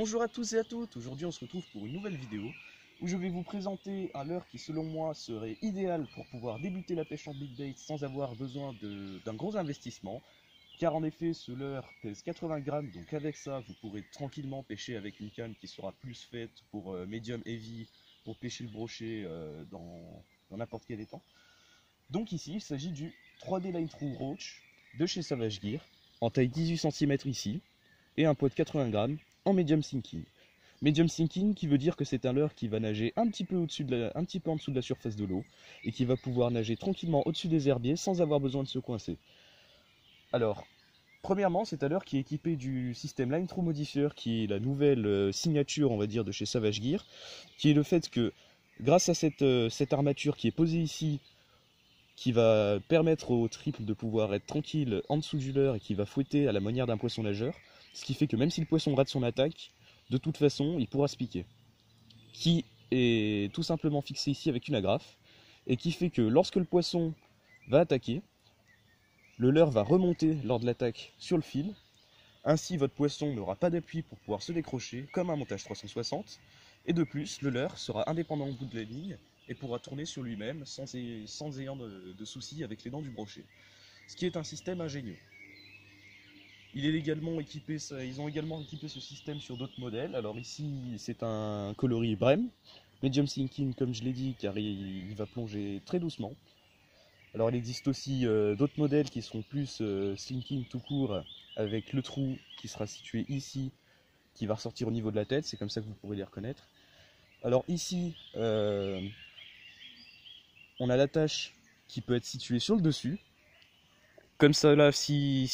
Bonjour à tous et à toutes, aujourd'hui on se retrouve pour une nouvelle vidéo où je vais vous présenter un leurre qui selon moi serait idéal pour pouvoir débuter la pêche en big bait sans avoir besoin d'un gros investissement, car en effet ce leurre pèse 80 grammes, donc avec ça vous pourrez tranquillement pêcher avec une canne qui sera plus faite pour medium heavy, pour pêcher le brochet dans n'importe quel étang. Donc ici il s'agit du 3D Line True Roach de chez Savage Gear, en taille 18 cm ici, et un pot de 80 grammes en medium sinking. Medium sinking qui veut dire que c'est un leurre qui va nager un petit peu en dessous de la surface de l'eau et qui va pouvoir nager tranquillement au-dessus des herbiers sans avoir besoin de se coincer. Alors, premièrement, c'est un leurre qui est équipé du système Line True Modifier qui est la nouvelle signature, on va dire, de chez Savage Gear, qui est le fait que grâce à cette armature qui est posée ici, qui va permettre au triple de pouvoir être tranquille en dessous du leurre et qui va fouetter à la manière d'un poisson nageur, ce qui fait que même si le poisson rate son attaque, de toute façon, il pourra se piquer. Qui est tout simplement fixé ici avec une agrafe, et qui fait que lorsque le poisson va attaquer, le leurre va remonter lors de l'attaque sur le fil. Ainsi, votre poisson n'aura pas d'appui pour pouvoir se décrocher, comme un montage 360. Et de plus, le leurre sera indépendant au bout de la ligne et pourra tourner sur lui-même sans ayant de soucis avec les dents du brochet. Ce qui est un système ingénieux. Ils ont également équipé ce système sur d'autres modèles. Alors ici, c'est un coloris Brem, medium sinking comme je l'ai dit, car il va plonger très doucement. Alors il existe aussi d'autres modèles qui seront plus sinking tout court, avec le trou qui sera situé ici, qui va ressortir au niveau de la tête, c'est comme ça que vous pourrez les reconnaître. Alors ici, on a l'attache qui peut être située sur le dessus. Comme ça là, si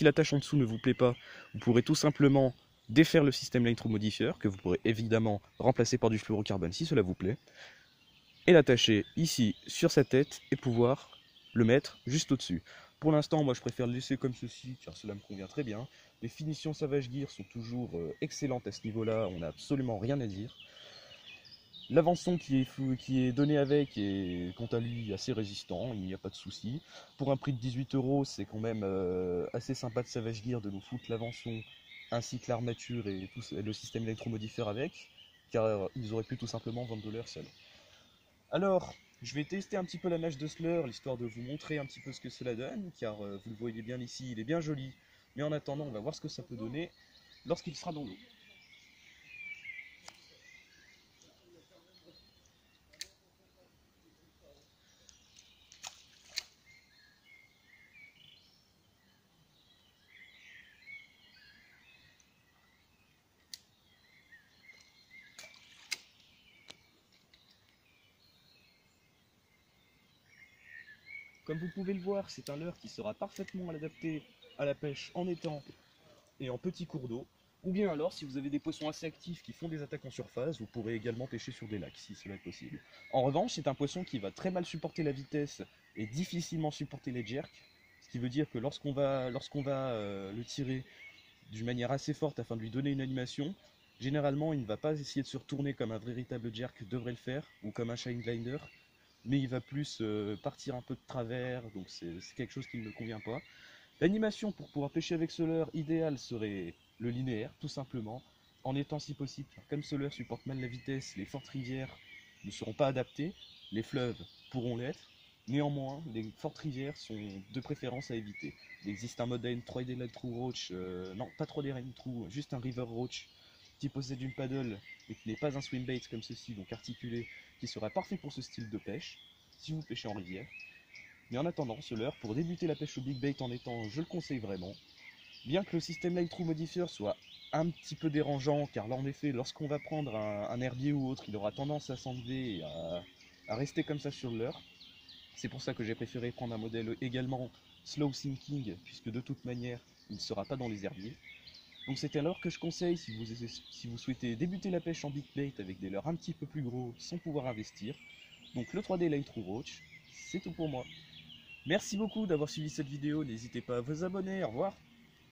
l'attache en dessous ne vous plaît pas, vous pourrez tout simplement défaire le système Line True Modifier, que vous pourrez évidemment remplacer par du fluorocarbone si cela vous plaît, et l'attacher ici sur sa tête et pouvoir le mettre juste au-dessus. Pour l'instant, moi je préfère le laisser comme ceci, car cela me convient très bien. Les finitions Savage Gear sont toujours excellentes à ce niveau-là, on n'a absolument rien à dire. L'avançon qui est donné avec est quant à lui assez résistant, il n'y a pas de souci. Pour un prix de 18 €, c'est quand même assez sympa de Savage Gear de nous foutre l'avançon ainsi que l'armature et tout le système électromodifier avec, car ils auraient pu tout simplement vendre de leur seul. Alors, je vais tester un petit peu la nage de ce leurre, l'histoire de vous montrer un petit peu ce que cela donne, car vous le voyez bien ici, il est bien joli. Mais en attendant, on va voir ce que ça peut donner lorsqu'il sera dans l'eau. Comme vous pouvez le voir, c'est un leurre qui sera parfaitement adapté à la pêche en étang et en petits cours d'eau. Ou bien alors, si vous avez des poissons assez actifs qui font des attaques en surface, vous pourrez également pêcher sur des lacs, si cela est possible. En revanche, c'est un poisson qui va très mal supporter la vitesse et difficilement supporter les jerks. Ce qui veut dire que lorsqu'on va le tirer d'une manière assez forte afin de lui donner une animation, généralement il ne va pas essayer de se retourner comme un véritable jerk devrait le faire, ou comme un shine glider, mais il va plus partir un peu de travers, donc c'est quelque chose qui ne me convient pas. L'animation pour pouvoir pêcher avec ce leurre idéal serait le linéaire, tout simplement, en étant si possible, comme ce leurre supporte mal la vitesse, les fortes rivières ne seront pas adaptées, les fleuves pourront l'être, néanmoins, les fortes rivières sont de préférence à éviter. Il existe un modèle 3D Line True Roach, non pas 3D Line True, juste un River Roach, qui possède une paddle, mais qui n'est pas un swim bait comme ceci, donc articulé, qui sera parfait pour ce style de pêche, si vous pêchez en rivière. Mais en attendant, ce leurre, pour débuter la pêche au big bait en étang, je le conseille vraiment. Bien que le système Line True Modifier soit un petit peu dérangeant, car là en effet, lorsqu'on va prendre un herbier ou autre, il aura tendance à s'enlever et à rester comme ça sur le leurre. C'est pour ça que j'ai préféré prendre un modèle également slow sinking, puisque de toute manière, il ne sera pas dans les herbiers. Donc c'est un leurre que je conseille si vous souhaitez débuter la pêche en big bait avec des leurres un petit peu plus gros sans pouvoir investir. Donc le 3D Line True Roach, c'est tout pour moi. Merci beaucoup d'avoir suivi cette vidéo, n'hésitez pas à vous abonner, au revoir.